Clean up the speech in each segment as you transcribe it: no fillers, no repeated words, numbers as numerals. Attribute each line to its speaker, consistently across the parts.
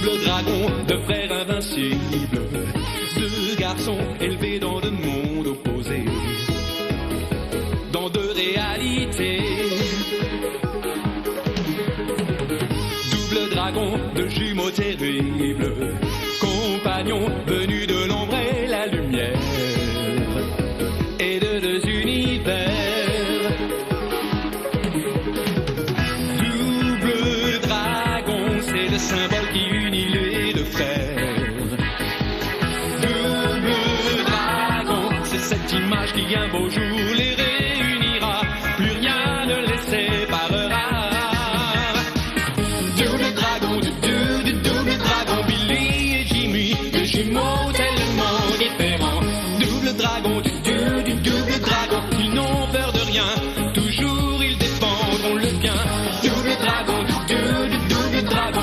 Speaker 1: Double dragon, deux frères invincibles, deux garçons élevés dans deux mondes opposés, dans deux réalités. Double dragon, deux jumeaux terribles, compagnons venus de l'ombre et la lumière, et de deux univers. Double dragon, c'est le symbole qui unit les deux frères. Double dragon, c'est cette image qui un beau jour les réunira, plus rien ne les séparera. Double dragon, du double dragon, Billy et Jimmy, deux jumeaux tellement différents. Double dragon, du double dragon, ils n'ont peur de rien, toujours ils défendront le bien. Double dragon, du double dragon.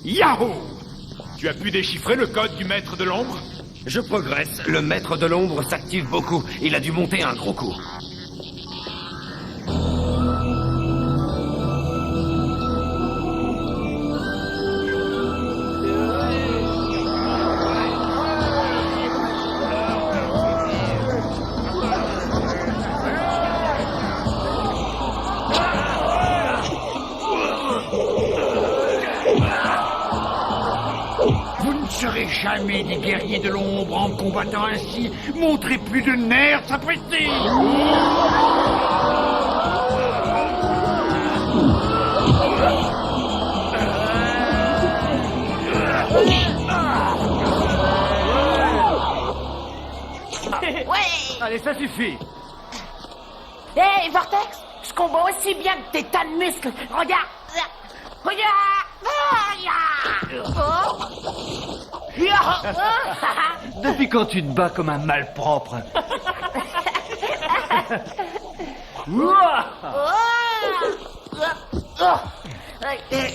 Speaker 2: Yahoo! Tu as pu déchiffrer le code du maître de l'ombre?
Speaker 3: Je progresse. Le maître de l'ombre s'active beaucoup. Il a dû monter un gros coup.
Speaker 4: Vous ne serez jamais des guerriers de l'ombre en combattant ainsi. Montrez plus de nerfs, sapristi!
Speaker 5: Ouais.
Speaker 6: Allez, ça suffit.
Speaker 5: Hé, Vortex, je combat aussi bien que tes tas de muscles. Regarde.
Speaker 6: Depuis quand tu te bats comme un malpropre?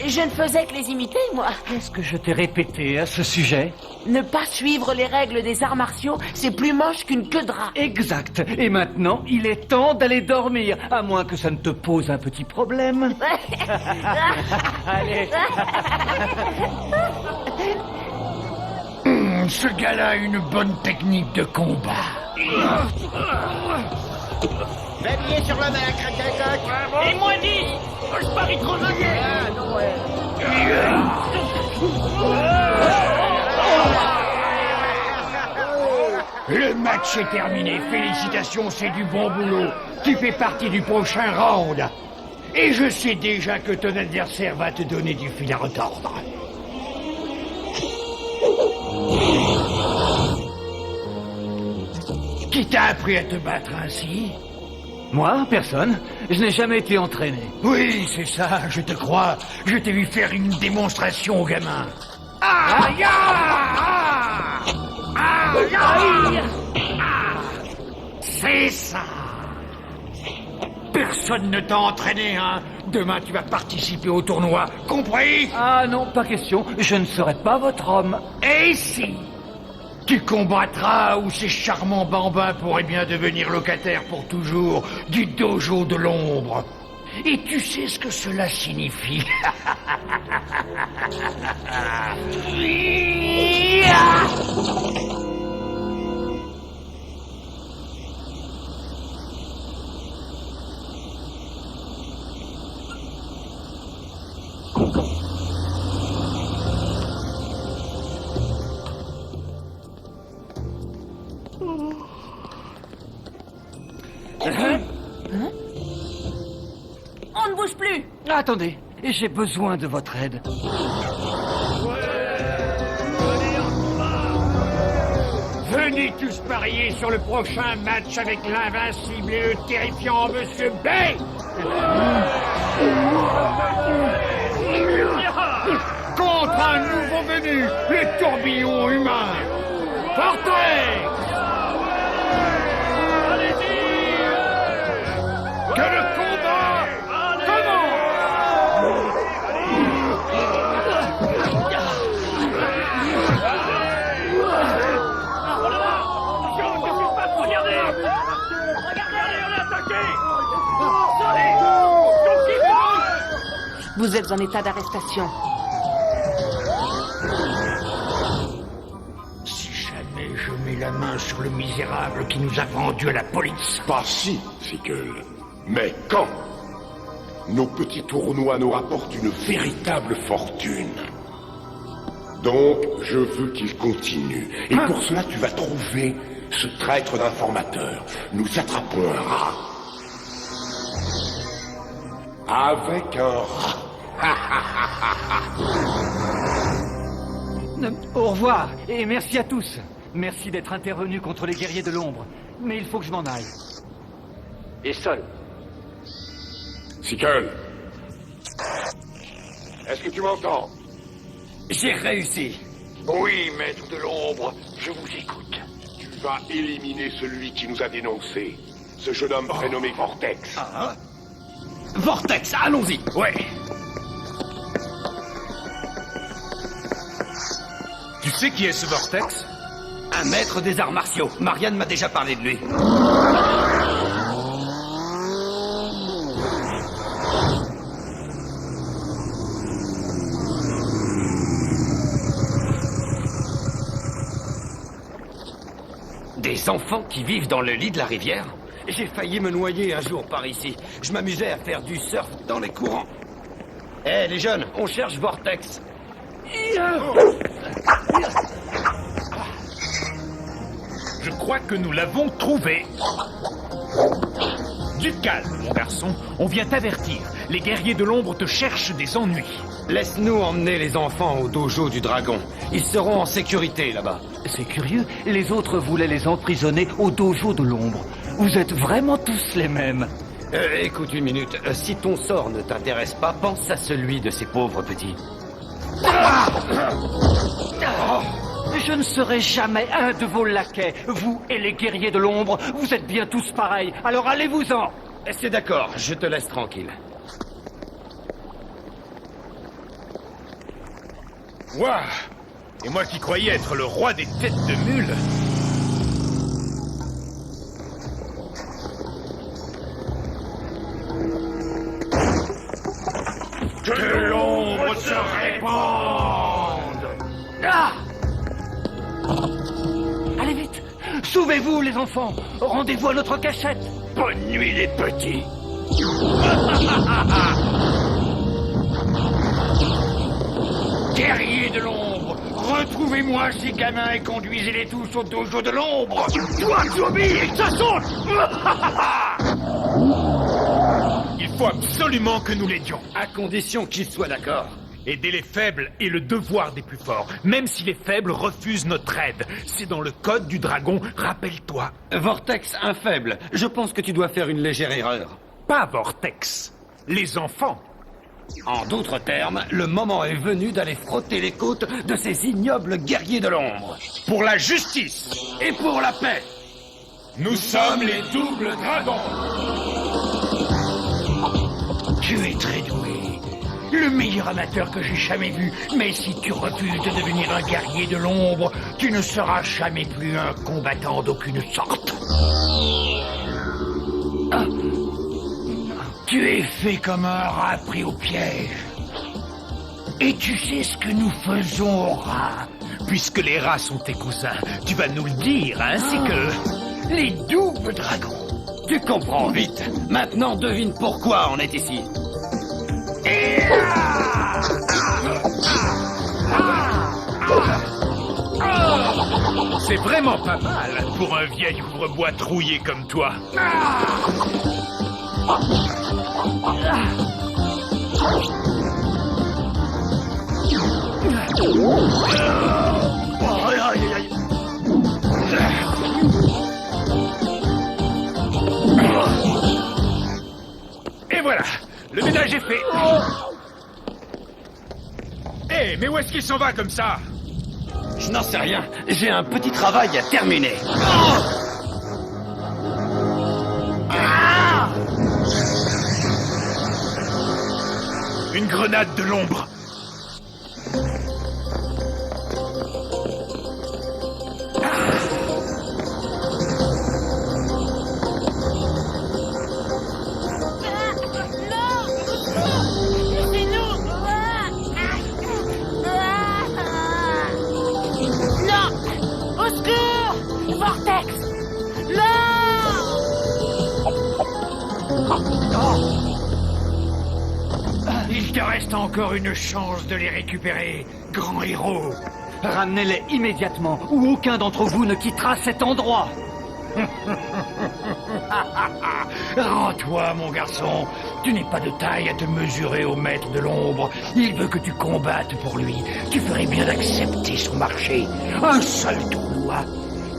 Speaker 5: Je ne faisais que les imiter, moi.
Speaker 6: Qu'est-ce que je t'ai répété à ce sujet?
Speaker 5: Ne pas suivre les règles des arts martiaux, c'est plus moche qu'une queue de rat.
Speaker 6: Exact. Et maintenant, il est temps d'aller dormir, à moins que ça ne te pose un petit problème. Allez.
Speaker 4: Ce gars-là a une bonne technique de combat.
Speaker 7: Veillez sur le mec, crac-crac.
Speaker 5: Et moi 10. Je parie trop
Speaker 4: Le match est terminé. Félicitations, c'est du bon boulot. Tu fais partie du prochain round. Et je sais déjà que ton adversaire va te donner du fil à retordre. Qui t'a appris à te battre ainsi?
Speaker 6: Moi, personne. Je n'ai jamais été entraîné.
Speaker 4: Oui, c'est ça, je te crois. Je t'ai vu faire une démonstration au gamin. Ah, ya, ah, ah, ya, ah. C'est ça. Personne ne t'a entraîné, hein. Demain, tu vas participer au tournoi, compris?
Speaker 6: Ah non, pas question. Je ne serai pas votre homme.
Speaker 4: Et si tu combattras ou ces charmants bambins pourraient bien devenir locataires pour toujours du dojo de l'ombre. Et tu sais ce que cela signifie.
Speaker 5: On ne bouge plus.
Speaker 6: Attendez, j'ai besoin de votre aide.
Speaker 4: Venez tous parier sur le prochain match avec l'invincible et le terrifiant Monsieur B. Contre un nouveau venu, le tourbillon humain. Portez!
Speaker 5: Vous êtes en état d'arrestation.
Speaker 4: Si jamais je mets la main sur le misérable qui nous a vendu à la police.
Speaker 8: Pas si, Sickle. Mais quand? Nos petits tournois nous rapportent une véritable fortune. Donc, je veux qu'il continue. Et pour cela, tu vas trouver ce traître d'informateur. Nous attrapons un rat. Avec un rat.
Speaker 6: Au revoir, et merci à tous. Merci d'être intervenus contre les guerriers de l'ombre. Mais il faut que je m'en aille.
Speaker 4: Et seul.
Speaker 8: Sickle. Est-ce que tu m'entends?
Speaker 3: J'ai réussi.
Speaker 4: Oui, maître de l'ombre, je vous écoute.
Speaker 8: Tu vas éliminer celui qui nous a dénoncés. Ce jeune homme prénommé Vortex.
Speaker 3: Vortex, allons-y.
Speaker 4: Ouais.
Speaker 2: Tu sais qui est ce Vortex?
Speaker 3: Un maître des arts martiaux. Marianne m'a déjà parlé de lui. Des enfants qui vivent dans le lit de la rivière? J'ai failli me noyer un jour par ici. Je m'amusais à faire du surf dans les courants. Eh, les jeunes, on cherche Vortex.
Speaker 2: Je crois que nous l'avons trouvé. Du calme, mon garçon. On vient t'avertir. Les guerriers de l'ombre te cherchent des ennuis.
Speaker 3: Laisse-nous emmener les enfants au dojo du dragon. Ils seront en sécurité là-bas.
Speaker 6: C'est curieux, les autres voulaient les emprisonner au dojo de l'ombre. Vous êtes vraiment tous les mêmes.
Speaker 3: Écoute une minute. Si ton sort ne t'intéresse pas, pense à celui de ces pauvres petits.
Speaker 6: Je ne serai jamais un de vos laquais. Vous et les guerriers de l'ombre, vous êtes bien tous pareils. Alors allez-vous-en.
Speaker 3: C'est d'accord, je te laisse tranquille.
Speaker 2: Ouah! Et moi qui croyais être le roi des têtes de mule.
Speaker 4: Que l'ombre se répande.
Speaker 6: Ah! Allez vite. Sauvez-vous, les enfants. Rendez-vous à notre cachette.
Speaker 4: Bonne nuit, les petits. Guerriers de l'ombre, retrouvez-moi ces gamins et conduisez-les tous au dojo de l'ombre. Toi, Toby, ça saute.
Speaker 2: Il faut absolument que nous l'aidions.
Speaker 3: À condition qu'ils soient d'accord.
Speaker 2: Aider les faibles est le devoir des plus forts, même si les faibles refusent notre aide. C'est dans le code du dragon, rappelle-toi.
Speaker 3: Vortex, un faible. Je pense que tu dois faire une légère erreur.
Speaker 2: Pas Vortex. Les enfants.
Speaker 3: En d'autres termes, le moment est venu d'aller frotter les côtes de ces ignobles guerriers de l'ombre.
Speaker 2: Pour la justice.
Speaker 3: Et pour la paix.
Speaker 2: Nous sommes les doubles dragons.
Speaker 4: Tu es très doué. Le meilleur amateur que j'ai jamais vu. Mais si tu refuses de devenir un guerrier de l'ombre, tu ne seras jamais plus un combattant d'aucune sorte. Ah. Tu es fait comme un rat pris au piège. Et tu sais ce que nous faisons aux rats.
Speaker 2: Puisque les rats sont tes cousins, tu vas nous le dire, ainsi que...
Speaker 4: Les doubles dragons.
Speaker 3: Tu comprends vite. Maintenant, devine pourquoi on est ici.
Speaker 2: C'est vraiment pas mal pour un vieil ouvre-bois trouillé comme toi. Et voilà, le ménage est fait. Hé, mais où est-ce qu'il s'en va comme ça?
Speaker 3: Je n'en sais rien. J'ai un petit travail à terminer.
Speaker 2: Une grenade de l'ombre.
Speaker 5: Non! Laissez-nous!
Speaker 4: Il te reste encore une chance de les récupérer, grand héros.
Speaker 6: Ramenez-les immédiatement, ou aucun d'entre vous ne quittera cet endroit.
Speaker 4: Rends-toi, mon garçon. Tu n'es pas de taille à te mesurer au maître de l'ombre. Il veut que tu combattes pour lui. Tu ferais bien d'accepter son marché. Un seul tournoi.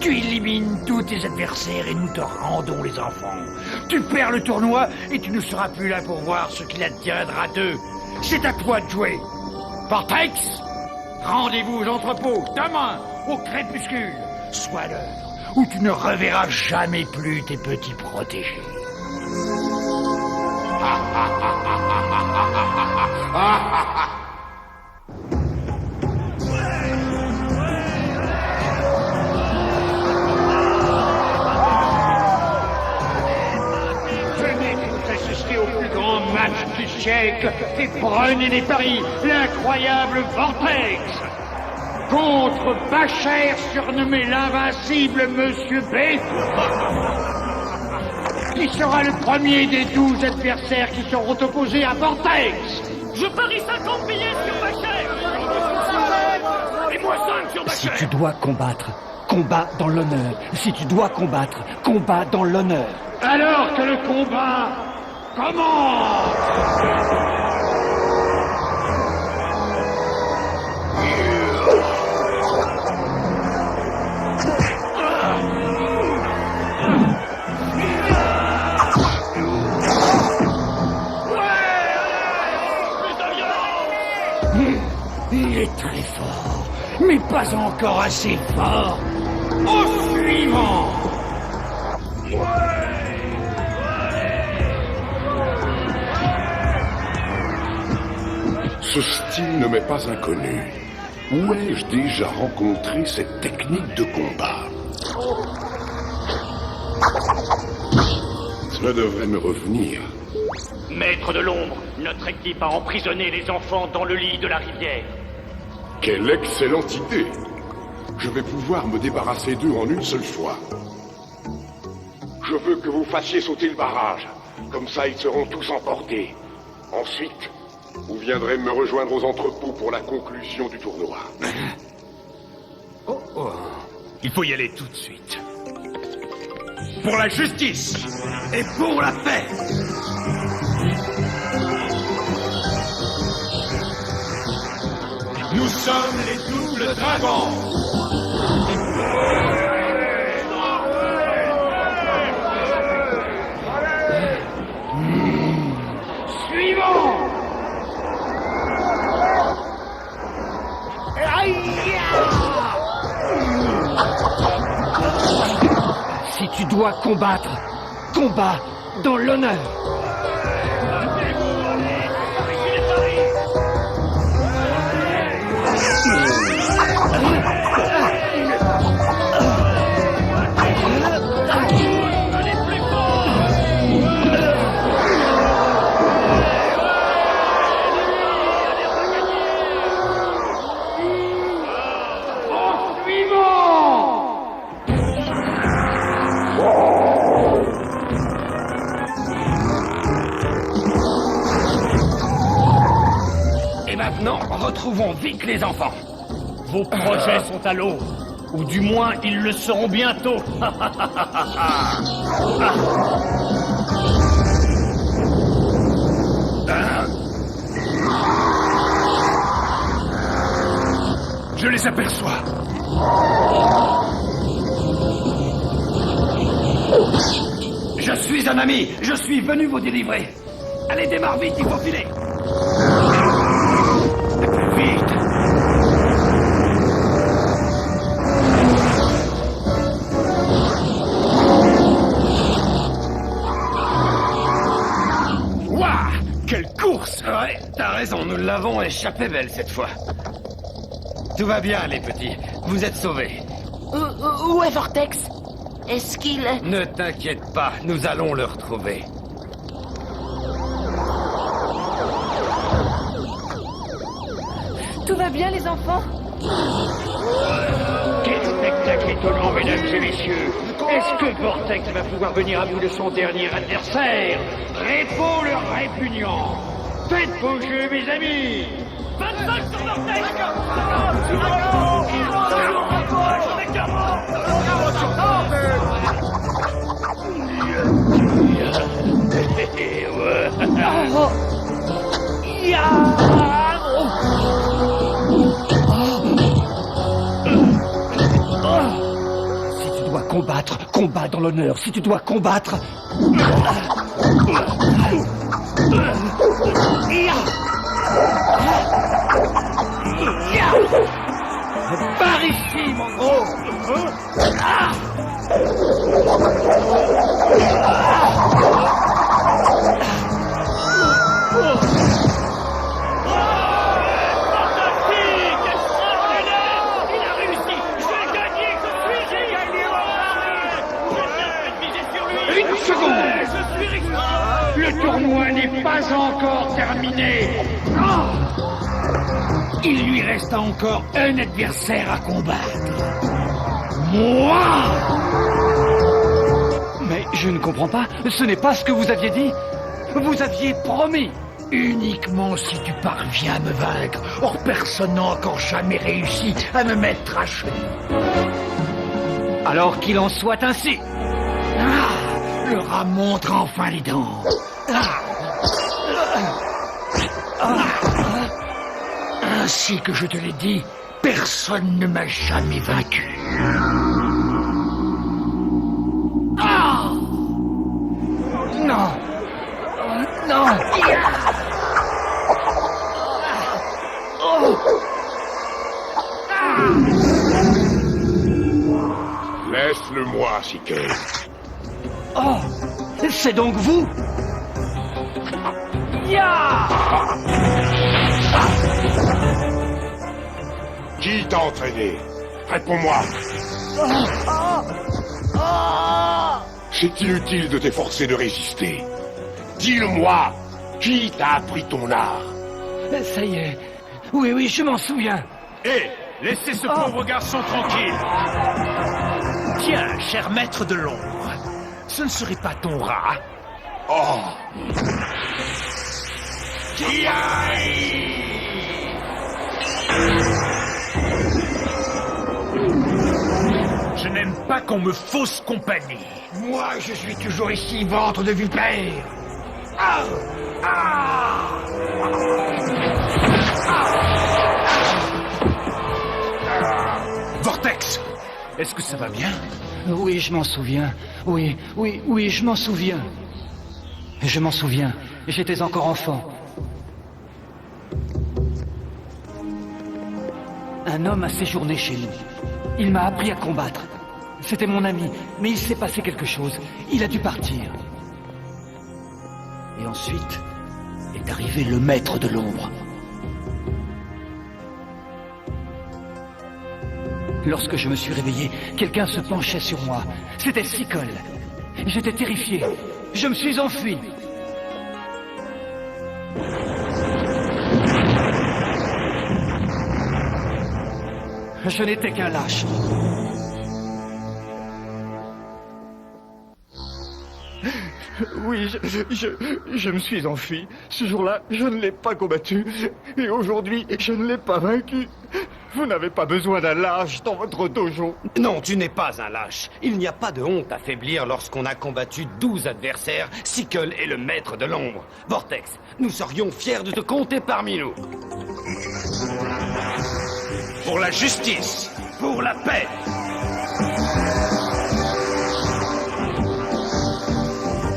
Speaker 4: Tu élimines tous tes adversaires et nous te rendons les enfants. Tu perds le tournoi et tu ne seras plus là pour voir ce qu'il adviendra d'eux. C'est à toi de jouer. Vortex, rendez-vous aux entrepôts, demain, au crépuscule. Soit l'heure où tu ne reverras jamais plus tes petits protégés.
Speaker 9: Venez tous assister au plus grand match du siècle et prenez les paris, l'incroyable Vortex contre Bacher, surnommé l'invincible Monsieur B, qui sera le premier des 12 adversaires qui seront opposés à Vortex.
Speaker 1: Je parie 50 billets sur Bacher. Et moi 5 sur
Speaker 6: Si
Speaker 1: Bacher.
Speaker 6: tu dois combattre, combat dans l'honneur. Si tu dois combattre, combat dans l'honneur.
Speaker 9: Alors que le combat commence.
Speaker 4: Il est très fort, mais pas encore assez fort. Au suivant.
Speaker 8: Ce style ne m'est pas inconnu. Où ai-je déjà rencontré cette technique de combat? Cela devrait me revenir.
Speaker 9: Maître de l'ombre, notre équipe a emprisonné les enfants dans le lit de la rivière.
Speaker 8: Quelle excellente idée! Je vais pouvoir me débarrasser d'eux en une seule fois. Je veux que vous fassiez sauter le barrage. Comme ça, ils seront tous emportés. Ensuite, vous viendrez me rejoindre aux entrepôts pour la conclusion du tournoi.
Speaker 2: Il faut y aller tout de suite. Pour la justice et pour la paix. Nous sommes les doubles dragons.
Speaker 9: Suivant.
Speaker 6: Si tu dois combattre, combat dans l'honneur.
Speaker 3: Et maintenant, retrouvons vite les enfants.
Speaker 9: Vos projets sont à l'eau. Ou du moins, ils le seront bientôt.
Speaker 2: Je les aperçois.
Speaker 3: Je suis un ami, je suis venu vous délivrer. Allez, démarre vite, il faut filer. Plus vite.
Speaker 2: Waouh! Quelle course!
Speaker 3: Ouais, t'as raison, nous l'avons échappé belle cette fois. Tout va bien, les petits. Vous êtes sauvés.
Speaker 5: Où est Vortex? Est-ce qu'il...
Speaker 3: Ne t'inquiète pas, nous allons le retrouver.
Speaker 5: Tout va bien, les enfants?
Speaker 9: Quel spectacle étonnant, mesdames et messieurs. Est-ce que Vortex va pouvoir venir à bout de son dernier adversaire? Réponds le répugnant. Faites vos jeux, mes amis.
Speaker 5: 25 sur Vortex.
Speaker 6: Si tu dois combattre, combat dans l'honneur. Si tu dois combattre... Par ici, mon gros.
Speaker 9: Une seconde. Le tournoi n'est pas encore terminé. Il lui reste encore un adversaire à combattre. Moi!
Speaker 6: Mais je ne comprends pas. Ce n'est pas ce que vous aviez dit. Vous aviez promis.
Speaker 4: Uniquement si tu parviens à me vaincre. Or, personne n'a encore jamais réussi à me mettre à genoux.
Speaker 6: Alors qu'il en soit ainsi.
Speaker 4: Le rat montre enfin les dents. Ainsi que je te l'ai dit, personne ne m'a jamais vaincu. Non. Non.
Speaker 8: Laisse-le-moi, Sikel.
Speaker 6: Oh, c'est donc vous? Ya!
Speaker 8: Qui t'a entraîné? Réponds-moi. C'est inutile de t'efforcer de résister. Dis-le-moi. Qui t'a appris ton art?
Speaker 6: Ça y est. Oui, je m'en souviens.
Speaker 2: Hé, laissez ce pauvre garçon tranquille. Tiens, cher maître de l'ombre, ce ne serait pas ton rat?
Speaker 8: Oh.
Speaker 2: Je n'aime pas qu'on me fausse compagnie.
Speaker 4: Moi, je suis toujours ici, ventre de vipère.
Speaker 2: Vortex, est-ce que ça va bien?
Speaker 6: Oui, je m'en souviens. Oui, je m'en souviens. Je m'en souviens. J'étais encore enfant. Un homme a séjourné chez nous. Il m'a appris à combattre. C'était mon ami, mais il s'est passé quelque chose. Il a dû partir. Et ensuite est arrivé le maître de l'ombre. Lorsque je me suis réveillé, quelqu'un se penchait sur moi. C'était Sikel. J'étais terrifié. Je me suis enfui. Je n'étais qu'un lâche.
Speaker 10: Oui, je me suis enfui. Ce jour-là, je ne l'ai pas combattu. Et aujourd'hui, je ne l'ai pas vaincu. Vous n'avez pas besoin d'un lâche dans votre dojo.
Speaker 3: Non, tu n'es pas un lâche. Il n'y a pas de honte à faiblir lorsqu'on a combattu 12 adversaires. Sikel est le maître de l'ombre. Vortex, nous serions fiers de te compter parmi nous.
Speaker 2: Pour la justice,
Speaker 3: Pour la paix.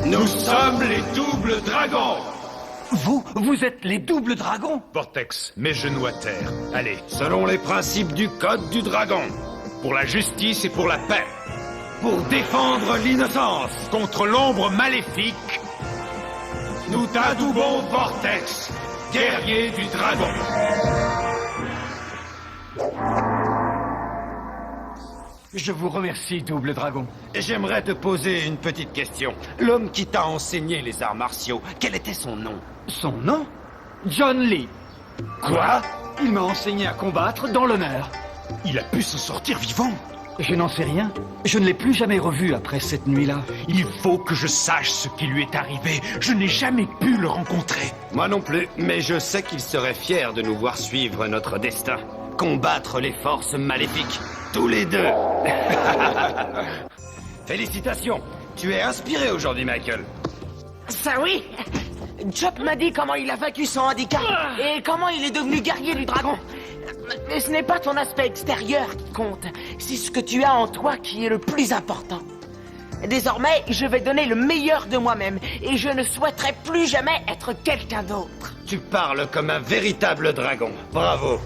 Speaker 1: Nous sommes les doubles dragons.
Speaker 6: Vous êtes les doubles dragons?
Speaker 2: Vortex, mes genoux à terre. Allez,
Speaker 3: Selon les principes du code du dragon.
Speaker 2: pour la justice et pour la paix.
Speaker 3: Pour défendre l'innocence.
Speaker 2: Contre l'ombre maléfique,
Speaker 1: Nous t'adoubons, Vortex, guerrier du dragon.
Speaker 6: Je vous remercie, double dragon.
Speaker 3: J'aimerais te poser une petite question. L'homme qui t'a enseigné les arts martiaux, quel était son nom?
Speaker 6: Son nom? John Lee.
Speaker 3: Quoi?
Speaker 6: Il m'a enseigné à combattre dans l'honneur.
Speaker 2: il a pu s'en sortir vivant.
Speaker 6: Je n'en sais rien. Je ne l'ai plus jamais revu après cette nuit-là.
Speaker 2: Il faut que je sache ce qui lui est arrivé. Je n'ai jamais pu le rencontrer.
Speaker 3: Moi non plus, mais je sais qu'il serait fier de nous voir suivre notre destin. Combattre les forces maléfiques. Tous les deux. Félicitations. Tu es inspiré aujourd'hui, Michael.
Speaker 5: Ça oui. Chop m'a dit comment il a vaincu son handicap et comment il est devenu guerrier du dragon. Mais ce n'est pas ton aspect extérieur qui compte, c'est ce que tu as en toi qui est le plus important. Désormais, je vais donner le meilleur de moi-même et je ne souhaiterai plus jamais être quelqu'un d'autre.
Speaker 3: Tu parles comme un véritable dragon. Bravo.